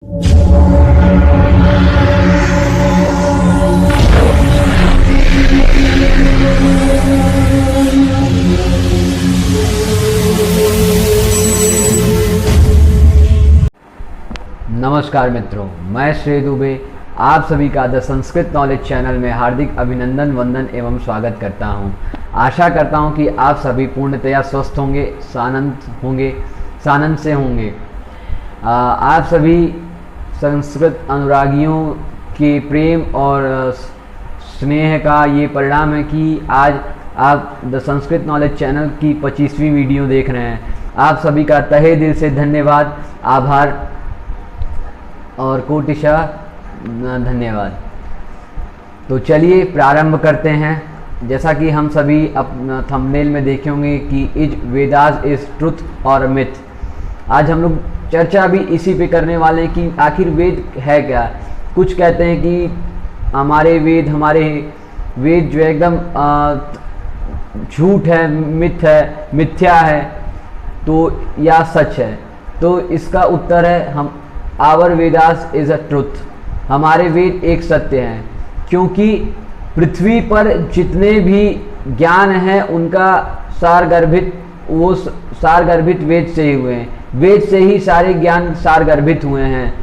नमस्कार मित्रों, मैं श्री दुबे आप सभी का द संस्कृत नॉलेज चैनल में हार्दिक अभिनंदन, वंदन एवं स्वागत करता हूं। आशा करता हूं कि आप सभी पूर्णतया स्वस्थ होंगे, सानंद से होंगे। आप सभी संस्कृत अनुरागियों के प्रेम और स्नेह का ये परिणाम है कि आज आप द संस्कृत नॉलेज चैनल की 25वीं वीडियो देख रहे हैं। आप सभी का तहे दिल से धन्यवाद, आभार और कोटिशः धन्यवाद। तो चलिए प्रारंभ करते हैं। जैसा कि हम सभी अपना थंबनेल में देखे होंगे कि इज वेदास इज ट्रुथ और मिथ। आज हम लोग चर्चा भी इसी पे करने वाले हैं कि आखिर वेद है क्या। कुछ कहते हैं कि हमारे वेद जो एकदम झूठ है, मिथ है, मिथ्या है, तो या सच है। तो इसका उत्तर है हम our Vedas is a truth. हमारे वेद एक सत्य हैं, क्योंकि पृथ्वी पर जितने भी ज्ञान हैं उनका सारगर्भित वेद से ही हुए हैं। वेद से ही सारे ज्ञान सारगर्भित हुए हैं।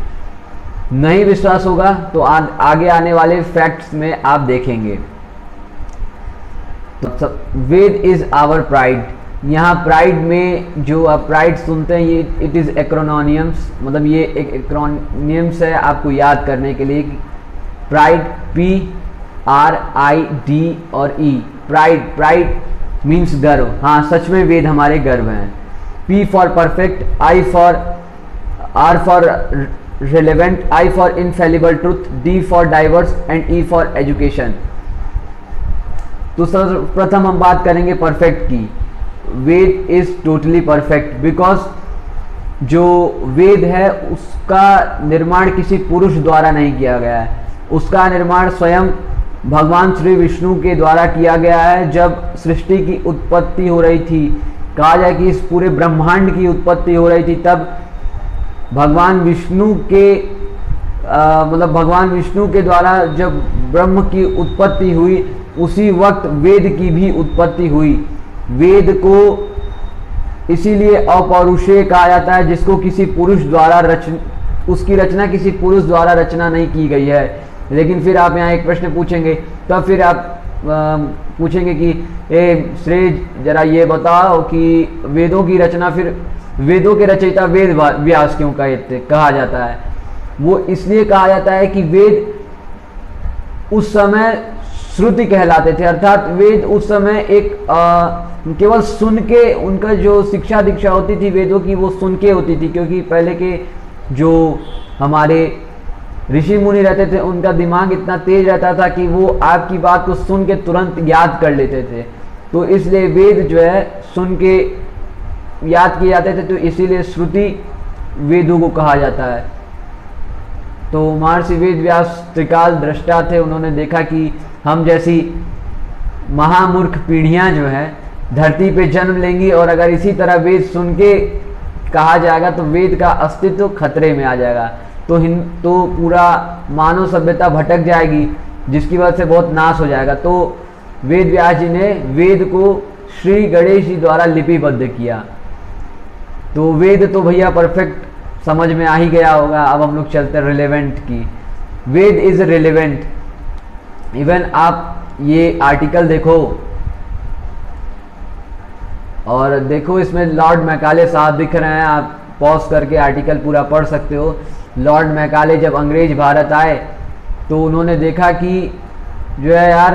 नहीं विश्वास होगा तो आगे आने वाले फैक्ट्स में आप देखेंगे। तो वेद इज आवर प्राइड। यहाँ प्राइड में जो आप प्राइड सुनते हैं ये इट इज़ एक्रोनोनियम्स, मतलब ये एक एक्रोनियम्स है आपको याद करने के लिए। प्राइड PRID और E, प्राइड मीन्स गर्व। हाँ, सच में वेद हमारे गर्व हैं। P for perfect, R for relevant, I for infallible truth, D for diverse and E for education. तो सर्वप्रथम हम बात करेंगे परफेक्ट की। वेद इज टोटली परफेक्ट बिकॉज जो वेद है उसका निर्माण किसी पुरुष द्वारा नहीं किया गया है। उसका निर्माण स्वयं भगवान श्री विष्णु के द्वारा किया गया है। जब सृष्टि की उत्पत्ति हो रही थी, कहा जाए कि इस पूरे ब्रह्मांड की उत्पत्ति हो रही थी, तब भगवान विष्णु के द्वारा जब ब्रह्म की उत्पत्ति हुई, उसी वक्त वेद की भी उत्पत्ति हुई। वेद को इसीलिए अपौरुषेय कहा जाता है, जिसको किसी पुरुष द्वारा उसकी रचना किसी पुरुष द्वारा रचना नहीं की गई है। लेकिन फिर आप यहाँ एक प्रश्न पूछेंगे, तब फिर आप पूछेंगे कि श्रेय जरा ये बताओ कि वेदों की रचना, फिर वेदों के रचयिता वेद व्यास क्यों कहा जाता है। वो इसलिए कहा जाता है कि वेद उस समय श्रुति कहलाते थे, अर्थात वेद उस समय एक केवल सुन के, उनका जो शिक्षा दीक्षा होती थी वेदों की वो सुन के होती थी। क्योंकि पहले के जो हमारे ऋषि मुनि रहते थे उनका दिमाग इतना तेज रहता था कि वो आपकी बात को सुन के तुरंत याद कर लेते थे। तो इसलिए वेद जो है सुन के याद किए जाते थे, तो इसीलिए श्रुति वेदों को कहा जाता है। तो महर्षि वेद व्यास त्रिकाल दृष्टा थे। उन्होंने देखा कि हम जैसी महामूर्ख पीढ़ियां जो है धरती पे जन्म लेंगी, और अगर इसी तरह वेद सुन के कहा जाएगा तो वेद का अस्तित्व खतरे में आ जाएगा। तो पूरा मानव सभ्यता भटक जाएगी, जिसकी वजह से बहुत नाश हो जाएगा। तो वेद व्यास जी ने वेद को श्री गणेश जी द्वारा लिपिबद्ध किया। तो वेद तो भैया परफेक्ट समझ में आ ही गया होगा। अब हम लोग चलते हैं रिलेवेंट की। वेद इज रिलेवेंट। इवन आप ये आर्टिकल देखो, और देखो इसमें लॉर्ड मैकाले साहब दिख रहे हैं। आप पॉज करके आर्टिकल पूरा पढ़ सकते हो। लॉर्ड मैकाले जब अंग्रेज भारत आए तो उन्होंने देखा कि जो है यार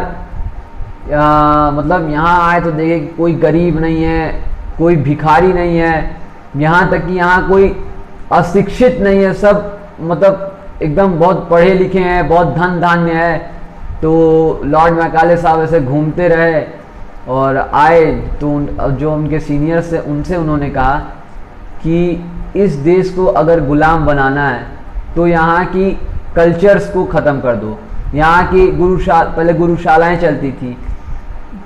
मतलब यहाँ आए तो देखे कोई गरीब नहीं है, कोई भिखारी नहीं है, यहाँ तक कि यहाँ कोई अशिक्षित नहीं है, सब मतलब एकदम बहुत पढ़े लिखे हैं, बहुत धन धान्य है। तो लॉर्ड मैकाले साहब ऐसे घूमते रहे और आए तो जो उनके सीनियर्स थे उनसे उन्होंने कहा कि इस देश को अगर गुलाम बनाना है तो यहाँ की कल्चर्स को ख़त्म कर दो। यहाँ की पहले गुरुशालाएं चलती थी,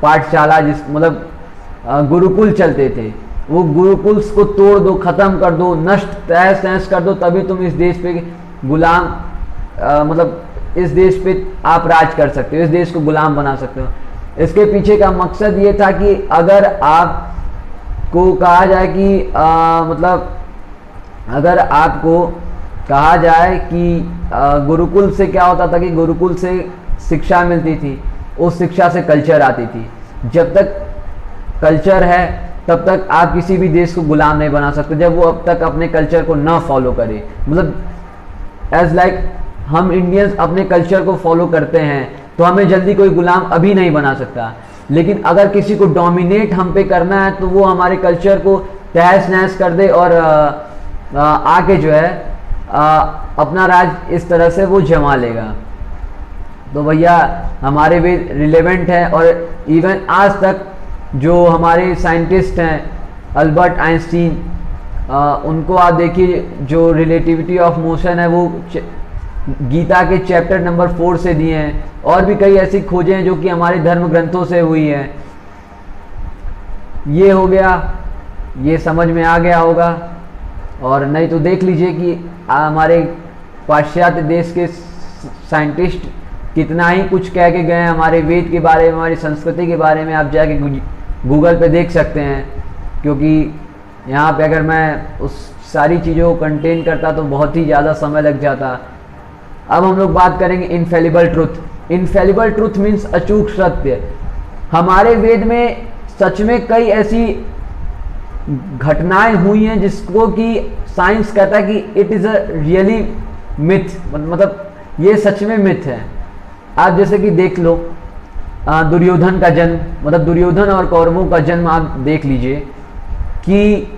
पाठशाला मतलब गुरुकुल चलते थे, वो गुरुकुल्स को तोड़ दो, ख़त्म कर दो, नष्ट तहस नहस कर दो, तभी तुम इस देश पे गुलाम मतलब इस देश पे आप राज कर सकते हो, इस देश को गुलाम बना सकते हो। इसके पीछे का मकसद ये था कि अगर आपको कहा जाए कि मतलब अगर आपको कहा जाए कि गुरुकुल से क्या होता था कि गुरुकुल से शिक्षा मिलती थी, उस शिक्षा से कल्चर आती थी। जब तक कल्चर है तब तक आप किसी भी देश को गुलाम नहीं बना सकते, जब वो अब तक अपने कल्चर को ना फॉलो करे। मतलब एज लाइक हम इंडियंस अपने कल्चर को फॉलो करते हैं तो हमें जल्दी कोई गुलाम अभी नहीं बना सकता, लेकिन अगर किसी को डोमिनेट हम पे करना है तो वो हमारे कल्चर को तहस नहस कर दे और आके जो है अपना राज इस तरह से वो जमा लेगा। तो भैया हमारे भी रिलेवेंट है, और इवन आज तक जो हमारे साइंटिस्ट हैं अल्बर्ट आइंस्टीन, उनको आप देखिए जो रिलेटिविटी ऑफ मोशन है वो गीता के चैप्टर नंबर 4 से दिए हैं, और भी कई ऐसी खोजें हैं जो कि हमारे धर्म ग्रंथों से हुई हैं। ये हो गया, ये समझ में आ गया होगा। और नहीं तो देख लीजिए कि हमारे पाश्चात्य देश के साइंटिस्ट कितना ही कुछ कह के गए हैं हमारे वेद के बारे में, हमारी संस्कृति के बारे में। आप जाके गूगल पे देख सकते हैं, क्योंकि यहाँ पे अगर मैं उस सारी चीज़ों को कंटेन करता तो बहुत ही ज़्यादा समय लग जाता। अब हम लोग बात करेंगे infallible truth. Infallible truth means अचूक सत्य। हमारे वेद में सच में कई ऐसी घटनाएं हुई हैं जिसको कि साइंस कहता है कि it is a really myth, मतलब ये सच में मिथ है। आप जैसे कि देख लो दुर्योधन का जन्म, मतलब दुर्योधन और कौरवों का जन्म आप देख लीजिए कि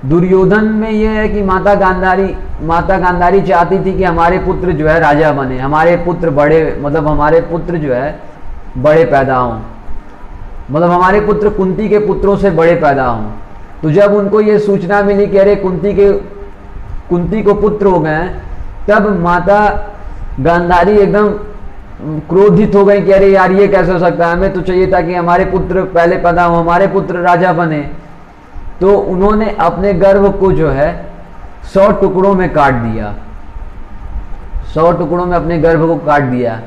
दुर्योधन में ये है कि माता गांधारी चाहती थी कि हमारे पुत्र जो है राजा बने, हमारे पुत्र बड़े, मतलब हमारे पुत्र जो है बड़े पैदा हों, मतलब हमारे पुत्र कुंती के पुत्रों से बड़े पैदा हों। तो जब उनको ये सूचना मिली कि अरे कुंती को पुत्र हो गए हैं, तब माता गांधारी एकदम क्रोधित हो गई कि अरे यार ये कैसे हो सकता है, हमें तो चाहिए था कि हमारे पुत्र पहले पैदा हो, हमारे पुत्र राजा बने। तो उन्होंने अपने गर्भ को जो है 100 टुकड़ों में काट दिया, 100 टुकड़ों में अपने गर्भ को काट दिया।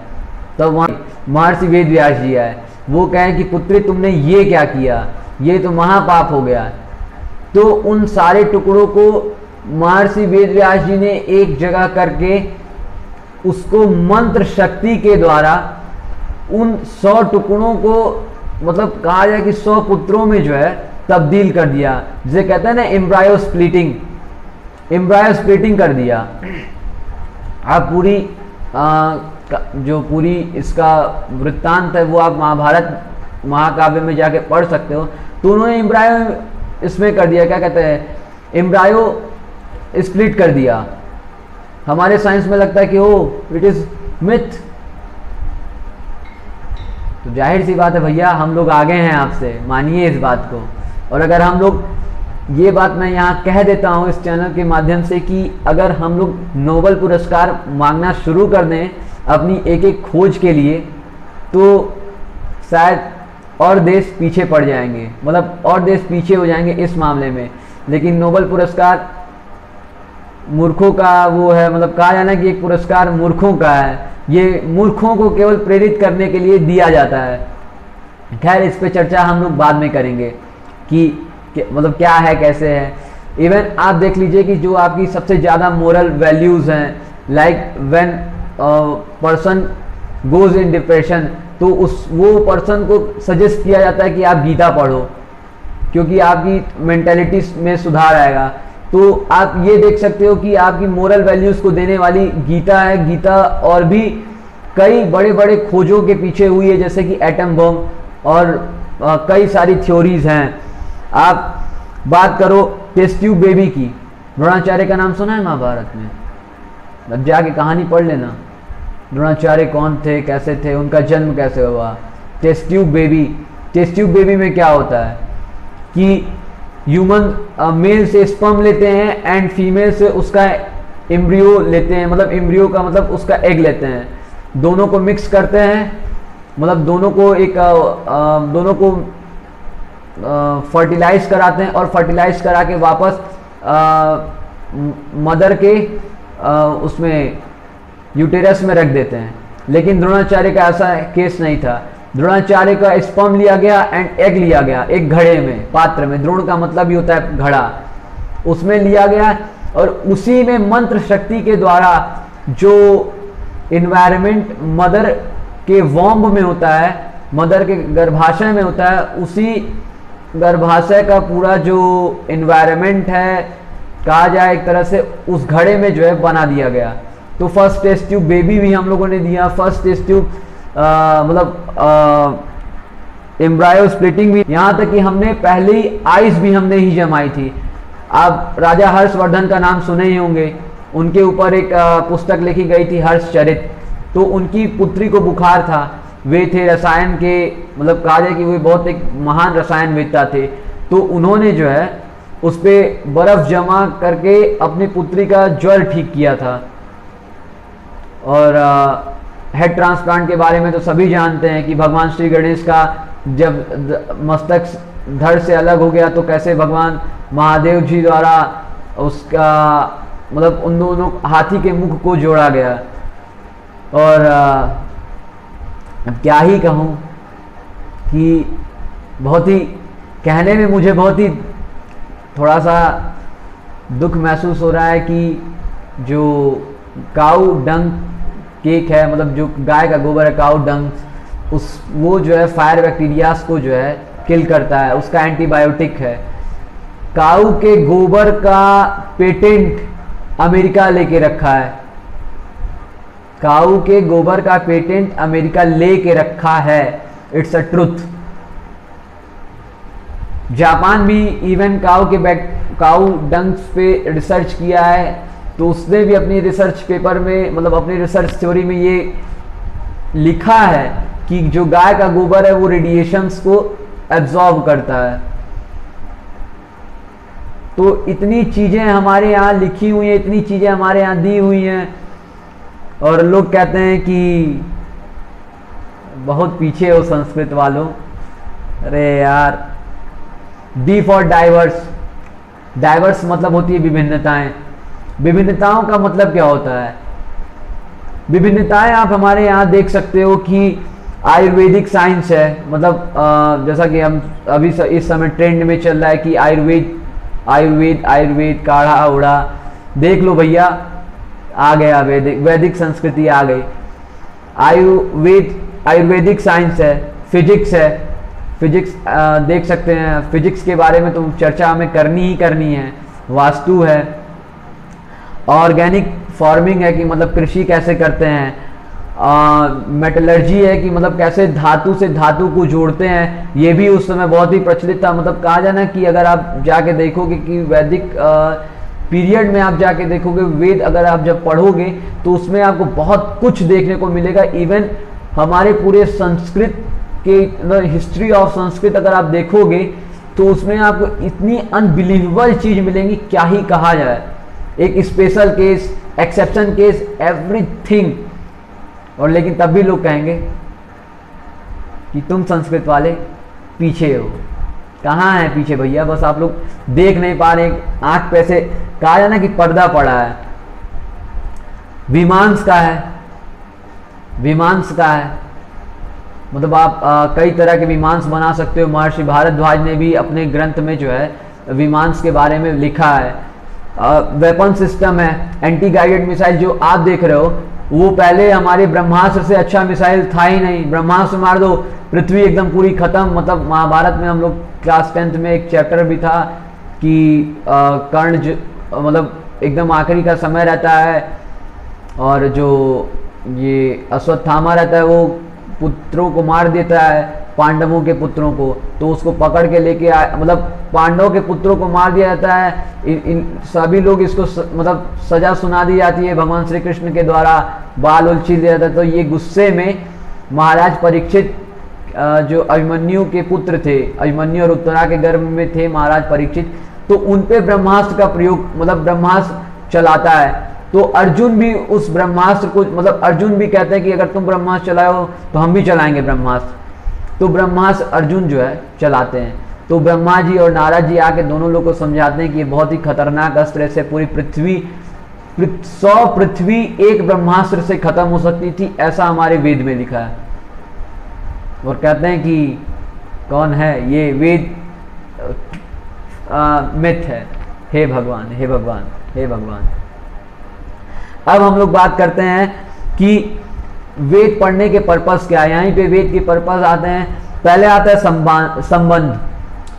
तब वहाँ महर्षि वेद व्यास जी आए, वो कहें कि पुत्री तुमने ये क्या किया, ये तो महापाप हो गया। तो उन सारे टुकड़ों को महर्षि वेद व्यास जी ने एक जगह करके उसको मंत्र शक्ति के द्वारा उन 100 टुकड़ों को, मतलब कहा जाए कि 100 पुत्रों में जो है तब्दील कर दिया, जिसे कहते हैं ना एम्ब्रायो स्प्लिटिंग कर दिया। आप पूरी जो पूरी इसका वृत्तांत है वो आप महाभारत महाकाव्य में जाके पढ़ सकते हो। तो उन्होंने एम्ब्रायो इसमें कर दिया, क्या कहते हैं, एम्ब्रायो स्प्लिट कर दिया। हमारे साइंस में लगता है कि ओ इट इज मिथ। तो जाहिर सी बात है भैया, हम लोग आगे हैं आपसे, मानिए इस बात को। और अगर हम लोग, ये बात मैं यहाँ कह देता हूँ इस चैनल के माध्यम से कि अगर हम लोग नोबेल पुरस्कार मांगना शुरू कर दें अपनी एक एक खोज के लिए, तो शायद और देश पीछे पड़ जाएंगे, मतलब और देश पीछे हो जाएंगे इस मामले में। लेकिन नोबेल पुरस्कार मूर्खों का वो है, मतलब कहा जाना कि एक पुरस्कार मूर्खों का है, ये मूर्खों को केवल प्रेरित करने के लिए दिया जाता है। खैर इस पे चर्चा हम लोग बाद में करेंगे कि मतलब क्या है कैसे है। इवन आप देख लीजिए कि जो आपकी सबसे ज़्यादा मोरल वैल्यूज़ हैं, like when person goes in depression, तो वो पर्सन को सजेस्ट किया जाता है कि आप गीता पढ़ो, क्योंकि आपकी मेंटेलिटी में सुधार आएगा। तो आप ये देख सकते हो कि आपकी मोरल वैल्यूज़ को देने वाली गीता है। गीता और भी कई बड़े बड़े खोजों के पीछे हुई है, जैसे कि एटम बम और कई सारी थ्योरीज हैं। आप बात करो टेस्ट ट्यूब बेबी की, द्रोणाचार्य का नाम सुना है महाभारत में? अब जाके कहानी पढ़ लेना, द्रोणाचार्य कौन थे, कैसे थे, उनका जन्म कैसे हुआ। टेस्ट ट्यूब बेबी में क्या होता है कि ह्यूमन मेल से स्पर्म लेते हैं एंड फीमेल से उसका एम्ब्रियो लेते हैं, मतलब एम्ब्रियो का मतलब उसका एग लेते हैं, दोनों को मिक्स करते हैं, मतलब दोनों को फर्टिलाइज कराते हैं और फर्टिलाइज करा के वापस मदर के उसमें यूटेरस में रख देते हैं। लेकिन द्रोणाचार्य का ऐसा केस नहीं था। द्रोणाचार्य का स्पर्म लिया गया एंड एग लिया गया एक घड़े में, पात्र में, द्रोण का मतलब ही होता है घड़ा, उसमें लिया गया और उसी में मंत्र शक्ति के द्वारा जो इन्वायरमेंट मदर के वॉम्ब में होता है, मदर के गर्भाशय में होता है, उसी गर्भाशय का पूरा जो इन्वायरमेंट है कहा जाए एक तरह से, उस घड़े में जो है बना दिया गया। तो फर्स्ट टेस्ट ट्यूब बेबी भी हम लोगों ने दिया, फर्स्ट टेस्ट ट्यूब मतलब एम्ब्रायो स्प्लिटिंग भी, यहाँ तक कि हमने पहली आइस भी हमने ही जमाई थी। आप राजा हर्षवर्धन का नाम सुने ही होंगे, उनके ऊपर एक पुस्तक लिखी गई थी हर्षचरित। तो उनकी पुत्री को बुखार था, वे थे रसायन के, मतलब कहा जाए कि वे बहुत एक महान रसायनवेत्ता थे। तो उन्होंने जो है उस पर बर्फ जमा करके अपनी पुत्री का ज्वर ठीक किया था। और हेड ट्रांसप्लांट के बारे में तो सभी जानते हैं कि भगवान श्री गणेश का जब मस्तक धड़ से अलग हो गया तो कैसे भगवान महादेव जी द्वारा उसका मतलब उन दोनों हाथी के मुख को जोड़ा गया। और अब क्या ही कहूँ कि बहुत ही कहने में मुझे बहुत ही थोड़ा सा दुख महसूस हो रहा है कि जो काऊ डंग केक है, मतलब जो गाय का गोबर है, काऊ डंग, उस वो जो है फायर बैक्टीरियाज को जो है किल करता है, उसका एंटीबायोटिक है। काऊ के गोबर का पेटेंट अमेरिका लेके रखा है, काऊ के गोबर का पेटेंट अमेरिका लेके रखा है। It's a truth. जापान भी इवन काऊ डंग्स पे रिसर्च किया है, तो उसने भी अपनी रिसर्च पेपर में, मतलब अपनी रिसर्च थ्योरी में ये लिखा है कि जो गाय का गोबर है वो रेडिएशंस को एब्जॉर्ब करता है। तो इतनी चीजें हमारे यहाँ लिखी हुई हैं, इतनी चीजें हमारे यहाँ दी हुई हैं, और लोग कहते हैं कि बहुत पीछे हो संस्कृत वालों। अरे यार, डी फॉर डाइवर्स, डाइवर्स मतलब होती है विभिन्नताएं। विभिन्नताओं का मतलब क्या होता है? विभिन्नताएं आप हमारे यहाँ देख सकते हो कि आयुर्वेदिक साइंस है, मतलब जैसा कि हम अभी इस समय ट्रेंड में चल रहा है कि आयुर्वेद काढ़ा उड़ा, देख लो भैया, आ गया वैदिक संस्कृति आ गई। आयुर्वेदिक साइंस है, फिजिक्स है, फिजिक्स देख सकते हैं, फिजिक्स के बारे में तो चर्चा हमें करनी ही करनी है। वास्तु है, ऑर्गेनिक फार्मिंग है कि मतलब कृषि कैसे करते हैं, मेटलर्जी है कि मतलब कैसे धातु से धातु को जोड़ते हैं, ये भी उस समय बहुत ही प्रचलित था। मतलब कहा जाना कि अगर आप जाके देखोगे कि वैदिक पीरियड में आप जाके देखोगे, वेद अगर आप जब पढ़ोगे तो उसमें आपको बहुत कुछ देखने को मिलेगा। इवन हमारे पूरे संस्कृत के हिस्ट्री ऑफ संस्कृत अगर आप देखोगे तो उसमें आपको इतनी अनबिलीवेबल चीज मिलेंगी, क्या ही कहा जाए। एक special case, exception case, everything. और लेकिन तब भी लोग कहेंगे कि तुम संस्कृत वाले पीछे हो। कहाँ है पीछे भैया? बस आप लोग देख नहीं पा रहे, आंख पे से कहा जाए ना कि पर्दा पड़ा है। विमांस का है, विमांस का है, मतलब आप कई तरह के विमांस बना सकते हो। महर्षि भारद्वाज ने भी अपने ग्रंथ में जो है विमांस के बारे में लिखा है। वेपन सिस्टम है, एंटी गाइडेड मिसाइल जो आप देख रहे हो, वो पहले हमारे ब्रह्मास्त्र से अच्छा मिसाइल था ही नहीं। ब्रह्मास्त्र मार दो, पृथ्वी एकदम पूरी खत्म। मतलब महाभारत में हम लोग क्लास 10th में एक चैप्टर भी था कि कर्ण मतलब एकदम आखिरी का समय रहता है, और जो ये अश्वत्थामा रहता है वो पुत्रों को मार देता है, पांडवों के पुत्रों को। तो उसको पकड़ के लेके मतलब पांडवों के पुत्रों को मार दिया जाता है। इन सभी लोग इसको मतलब सजा सुना दी जाती है भगवान श्री कृष्ण के द्वारा, बाल उल छील दिया जाता है। तो ये गुस्से में महाराज परीक्षित जो अभिमन्यु के पुत्र थे, अभिमन्यु और उत्तरा के गर्भ में थे महाराज परीक्षित, तो उन पे ब्रह्मास्त्र का प्रयोग, मतलब ब्रह्मास्त्र चलाता है। तो अर्जुन भी उस ब्रह्मास्त्र को, मतलब अर्जुन भी कहते हैं कि अगर तुम ब्रह्मास्त्र चलाओ तो हम भी चलाएंगे ब्रह्मास्त्र। तो ब्रह्मास्त्र अर्जुन जो है चलाते हैं। तो ब्रह्मा जी और नारद जी आके दोनों लोग को समझाते हैं कि ये बहुत ही खतरनाक अस्त्र है, इससे पूरी पृथ्वी 100 पृथ्वी एक ब्रह्मास्त्र से खत्म हो सकती थी, ऐसा हमारे वेद में लिखा है। और कहते हैं कि कौन है ये वेद मिथ है। हे भगवान, हे भगवान, हे भगवान। अब हम लोग बात करते हैं कि वेद पढ़ने के पर्पस क्या है। यहीं पे वेद के पर्पस आते हैं। पहले आता है संबंध।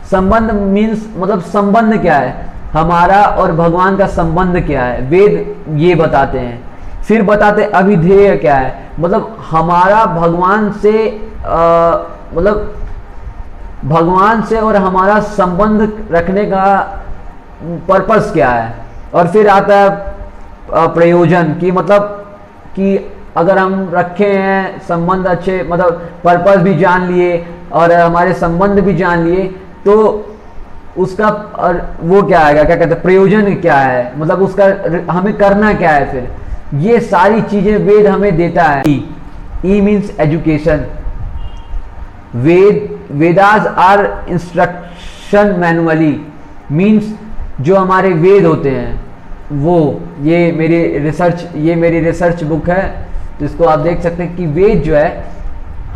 संबंध मीन्स मतलब संबंध क्या है, हमारा और भगवान का संबंध क्या है, वेद ये बताते हैं। फिर बताते अभिधेय क्या है, मतलब हमारा भगवान से मतलब भगवान से और हमारा संबंध रखने का पर्पस क्या है। और फिर आता है प्रयोजन की, मतलब कि अगर हम रखे हैं संबंध अच्छे, मतलब पर्पस भी जान लिए और हमारे संबंध भी जान लिए, तो उसका और वो क्या आएगा, क्या कहते हैं, प्रयोजन क्या है, मतलब उसका हमें करना क्या है। फिर ये सारी चीजें वेद हमें देता है। E means education. Vedas are instruction manually, means जो हमारे वेद होते हैं वो, ये मेरी रिसर्च बुक है, तो इसको आप देख सकते हैं कि वेद जो है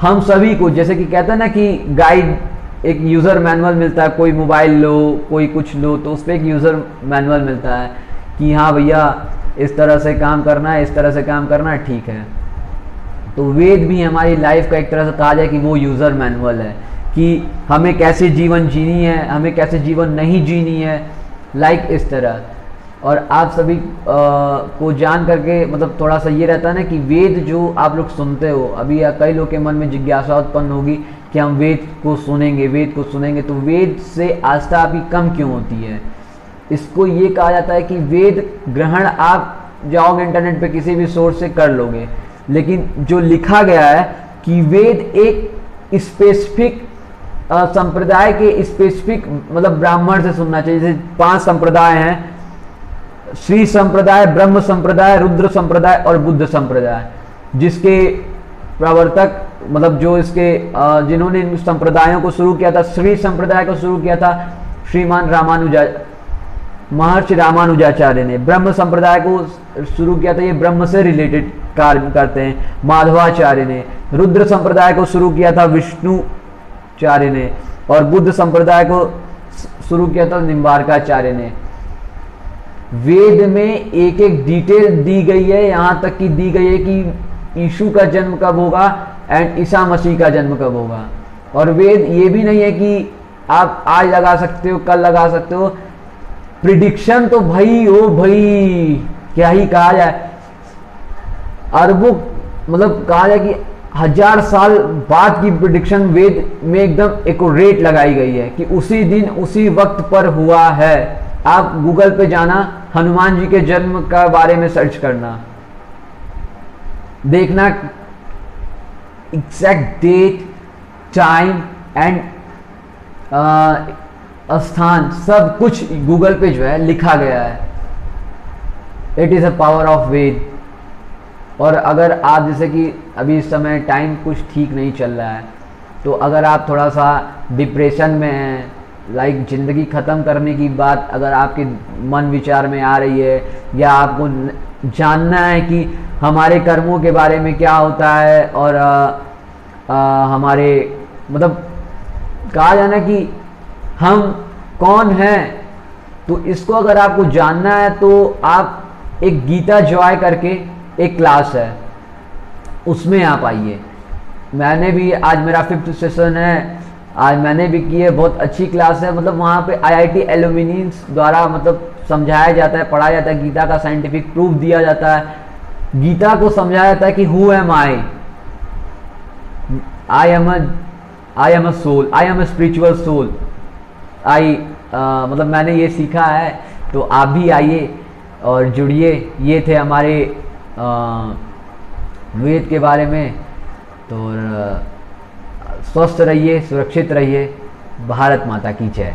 हम सभी को, जैसे कि कहते हैं ना कि गाइड, एक यूज़र मैनुअल मिलता है, कोई मोबाइल लो, कोई कुछ लो, तो उस पर एक यूज़र मैनुअल मिलता है कि हाँ भैया इस तरह से काम करना है, इस तरह से काम करना है, ठीक है। तो वेद भी हमारी लाइफ का एक तरह से कहा जाए कि वो यूज़र मैनुअल है कि हमें कैसे जीवन जीनी है, हमें कैसे जीवन नहीं जीनी है, लाइक इस तरह। और आप सभी को जान करके मतलब थोड़ा सा ये रहता है ना कि वेद जो आप लोग सुनते हो, अभी कई लोग के मन में जिज्ञासा उत्पन्न होगी कि हम वेद को सुनेंगे, तो वेद से आस्था अभी कम क्यों होती है। इसको ये कहा जाता है कि वेद ग्रहण आप जाओगे इंटरनेट पे किसी भी सोर्स से कर लोगे, लेकिन जो लिखा गया है कि वेद एक स्पेसिफिक संप्रदाय के स्पेसिफिक मतलब ब्राह्मण से सुनना चाहिए। जैसे 5 संप्रदाय हैं, श्री संप्रदाय, ब्रह्म संप्रदाय, रुद्र संप्रदाय और बुद्ध संप्रदाय, जिसके प्रवर्तक मतलब जो इसके जिन्होंने इन संप्रदायों को शुरू किया था, श्री संप्रदाय को शुरू किया था श्रीमान महर्षि रामानुजाचार्य ने। ब्रह्म संप्रदाय को शुरू किया था, ये ब्रह्म से रिलेटेड कार्य करते हैं, माधवाचार्य ने। रुद्र संप्रदाय को शुरू किया था विष्णुचार्य ने, और बुद्ध संप्रदाय को शुरू किया था निम्बार्काचार्य ने। वेद में एक एक डिटेल दी गई है, यहाँ तक कि दी गई है कि यीशु का जन्म कब होगा एंड ईसा मसीह का जन्म कब होगा। और वेद ये भी नहीं है कि आप आज लगा सकते हो, कल लगा सकते हो। प्रिडिक्शन तो भाई ओ भाई क्या ही कहा जाए, अरबों मतलब कहा जाए कि 1000 साल बाद की प्रिडिक्शन वेद में एकदम एक्यूरेट लगाई गई है कि उसी दिन उसी वक्त पर हुआ है। आप गूगल पे जाना, हनुमान जी के जन्म का बारे में सर्च करना, देखना एग्जैक्ट डेट, टाइम एंड स्थान सब कुछ गूगल पे जो है लिखा गया है। It is a power of Veda. और अगर आप जैसे कि अभी इस समय टाइम कुछ ठीक नहीं चल रहा है, तो अगर आप थोड़ा सा डिप्रेशन में हैं, लाइक ज़िंदगी ख़त्म करने की बात अगर आपके मन विचार में आ रही है, या आपको जानना है कि हमारे कर्मों के बारे में क्या होता है, और हमारे मतलब कहा जाना कि हम कौन हैं, तो इसको अगर आपको जानना है तो आप एक गीता जॉय करके एक क्लास है, उसमें आप आइए। मैंने भी आज मेरा 5th सेशन है, आज मैंने भी की है, बहुत अच्छी क्लास है। मतलब वहाँ पे IIT एल्यूमिनियंस द्वारा मतलब समझाया जाता है, पढ़ाया जाता है, गीता का साइंटिफिक प्रूफ दिया जाता है, गीता को समझाया जाता है कि who am I am a soul, I am a spiritual soul. मतलब मैंने ये सीखा है, तो आप भी आइए और जुड़िए। ये थे हमारे वेद के बारे में। तो स्वस्थ रहिए, सुरक्षित रहिए। भारत माता की जय।